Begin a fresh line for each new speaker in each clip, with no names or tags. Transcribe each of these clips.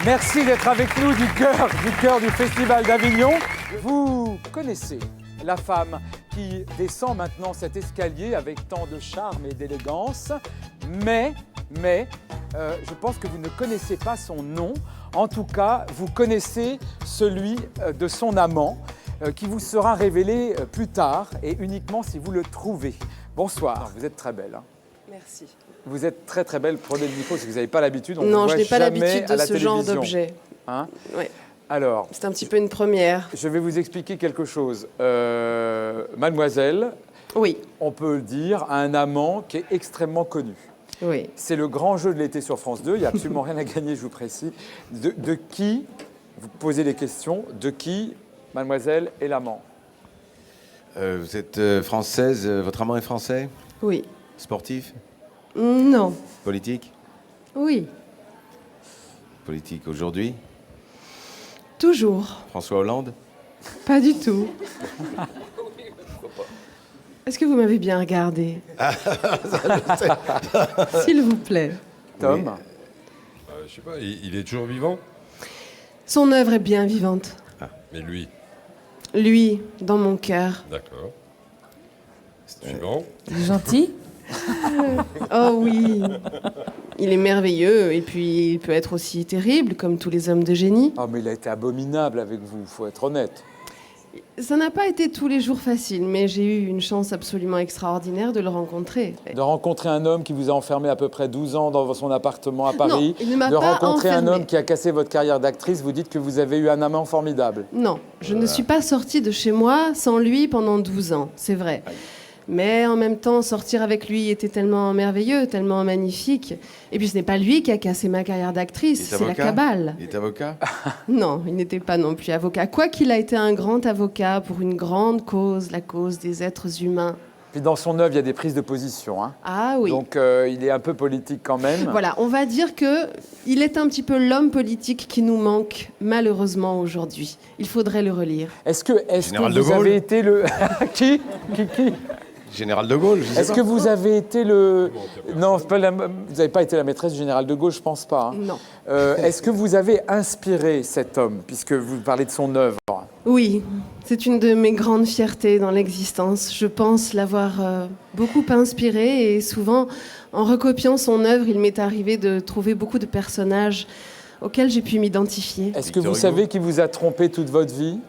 Merci d'être avec nous du cœur du Festival d'Avignon. Vous connaissez la femme qui descend maintenant cet escalier avec tant de charme et d'élégance, mais je pense que vous ne connaissez pas son nom. En tout cas, vous connaissez celui de son amant qui vous sera révélé plus tard et uniquement si vous le trouvez. Bonsoir, vous êtes très belle. Hein.
Merci.
Vous êtes très très belle, prenez le micro, si vous n'avez pas l'habitude.
Non, je n'ai pas l'habitude de ce genre d'objet.
Hein
oui.
Alors,
c'est un petit peu une première.
Je vais vous expliquer quelque chose. Mademoiselle,
oui.
On peut le dire, a un amant qui est extrêmement connu.
Oui.
C'est le grand jeu de l'été sur France 2, il n'y a absolument rien à gagner, je vous précise. De qui, vous posez des questions, de qui mademoiselle est l'amant?
Vous êtes française, votre amant est français?
Oui.
Sportif?
Non.
Politique?
Oui.
Politique aujourd'hui?
Toujours.
François Hollande?
Pas du tout. Est-ce que vous m'avez bien regardé? S'il vous plaît.
Tom?
Oui.
Je sais pas, il est toujours vivant?
Son œuvre est bien vivante.
Ah, mais lui?
Lui, dans mon cœur.
D'accord. Suivant.
Il est gentil?
Oh oui. Il est merveilleux et puis il peut être aussi terrible comme tous les hommes de génie.
Oh mais il a été abominable avec vous, il faut être honnête.
Ça n'a pas été tous les jours facile, mais j'ai eu une chance absolument extraordinaire de le rencontrer.
De rencontrer un homme qui vous a enfermé à peu près 12 ans dans son appartement à Paris.
Non, il ne m'a
de
pas
rencontrer
enfermé.
un homme qui a cassé votre carrière d'actrice, vous dites que vous avez eu un amant formidable.
Non, je ne suis pas sortie de chez moi sans lui pendant 12 ans, c'est vrai. Mais en même temps, sortir avec lui était tellement merveilleux, tellement magnifique. Et puis ce n'est pas lui qui a cassé ma carrière d'actrice, c'est la cabale.
Il est avocat?
Non, il n'était pas non plus avocat. Quoiqu'il a été un grand avocat pour une grande cause, la cause des êtres humains.
Puis dans son œuvre, il y a des prises de position. Hein.
Ah oui.
Donc il est un peu politique quand même.
Voilà, on va dire qu'il est un petit peu l'homme politique qui nous manque malheureusement aujourd'hui. Il faudrait le relire.
Est-ce que vous avez été le... Qui
Général de Gaulle, je sais pas.
Est-ce que vous avez été le... Non, vous n'avez pas été la maîtresse du général de Gaulle, je ne pense pas. Hein.
Non.
Est-ce que vous avez inspiré cet homme, puisque vous parlez de son œuvre?
Oui, c'est une de mes grandes fiertés dans l'existence. Je pense l'avoir beaucoup inspiré et souvent, en recopiant son œuvre, il m'est arrivé de trouver beaucoup de personnages auxquels j'ai pu m'identifier.
Est-ce que vous savez qui vous a trompé toute votre vie?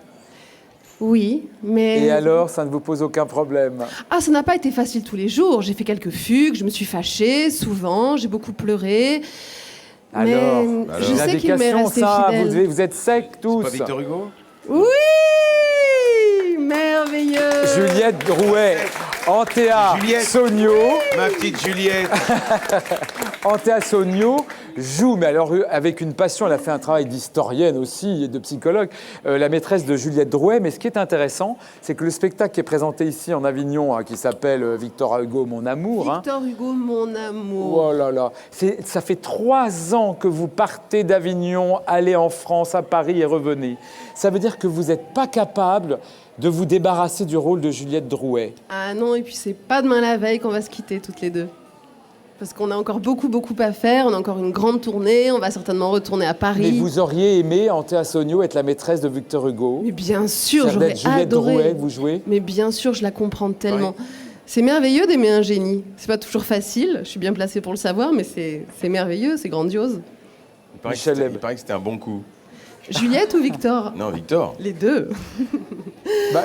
Oui, mais...
Et alors, ça ne vous pose aucun problème?
Ah, ça n'a pas été facile tous les jours. J'ai fait quelques fugues, je me suis fâchée, souvent, j'ai beaucoup pleuré.
Alors,
je sais qu'il m'est resté fidèle.
Vous êtes secs tous.
C'est pas Victor Hugo?
Oui! Merveilleux!
Juliette Drouet, Antea Sogno.
Ma petite Juliette.
Antea Sogno joue, mais alors avec une passion, elle a fait un travail d'historienne aussi et de psychologue, la maîtresse de Juliette Drouet. Mais ce qui est intéressant, c'est que le spectacle qui est présenté ici en Avignon, hein, qui s'appelle Victor Hugo, mon amour.
Victor Hugo, mon amour.
Oh là là, ça fait 3 ans que vous partez d'Avignon, allez en France, à Paris et revenez. Ça veut dire que vous n'êtes pas capable de vous débarrasser du rôle de Juliette Drouet.
Ah non, et puis c'est pas demain la veille qu'on va se quitter toutes les deux. Parce qu'on a encore beaucoup à faire, on a encore une grande tournée, on va certainement retourner à Paris.
Mais vous auriez aimé, Antea Sogno, être la maîtresse de Victor Hugo?
Mais bien sûr, j'aurais adoré.
Juliette Drouet, vous jouez?
Mais bien sûr, je la comprends tellement. Ouais. C'est merveilleux d'aimer un génie. C'est pas toujours facile, je suis bien placée pour le savoir, mais c'est merveilleux, c'est grandiose.
Il paraît que c'était un bon coup.
Juliette ou Victor?
Non, Victor.
Les deux.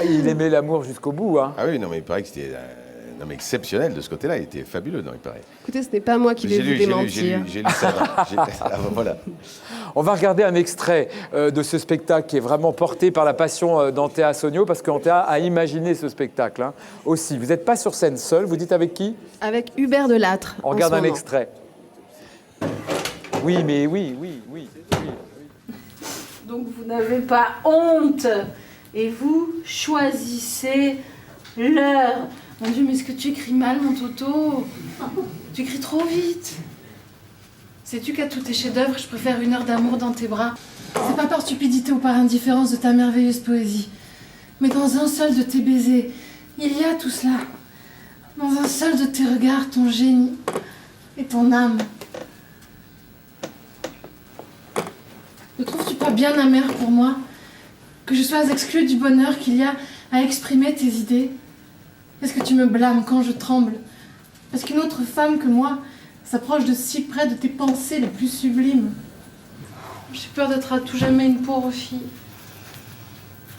Il aimait l'amour jusqu'au bout. Hein.
Ah oui, non, mais il paraît que c'était un homme exceptionnel de ce côté-là. Il était fabuleux, non, il paraît.
Écoutez, ce n'est pas moi qui vais vous démentir.
J'ai lu ça. Voilà.
On va regarder un extrait de ce spectacle qui est vraiment porté par la passion d'Antea Sogno, parce qu'Antea a imaginé ce spectacle hein, aussi. Vous n'êtes pas sur scène seul, vous dites avec qui?
Avec Hubert Delattre.
On regarde un extrait. Oui, mais oui.
Donc vous n'avez pas honte et vous choisissez l'heure. Mon Dieu, mais est-ce que tu écris mal, mon Toto? Tu écris trop vite. Sais-tu qu'à tous tes chefs-d'œuvre, je préfère 1 heure d'amour dans tes bras? C'est pas par stupidité ou par indifférence de ta merveilleuse poésie, mais dans un seul de tes baisers, il y a tout cela. Dans un seul de tes regards, ton génie et ton âme. douleur bien amère pour moi que je sois exclue du bonheur qu'il y a à exprimer tes idées. Est-ce que tu me blâmes quand je tremble? Parce qu'une autre femme que moi s'approche de si près de tes pensées les plus sublimes. J'ai peur d'être à tout jamais une pauvre fille.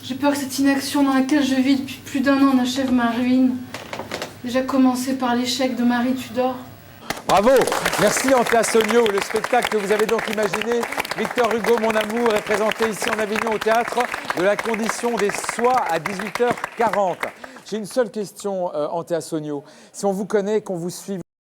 J'ai peur que cette inaction dans laquelle je vis depuis plus d'1 an n'achève ma ruine. Déjà commencé par l'échec de Marie Tudor.
Bravo! Merci Anthea Sonio. Le spectacle que vous avez donc imaginé, Victor Hugo, Mon amour, est présenté ici en Avignon au Théâtre de la Condition des Soies à 18h40. J'ai une seule question, Anthea Sonio. Si on vous connaît, qu'on vous suit,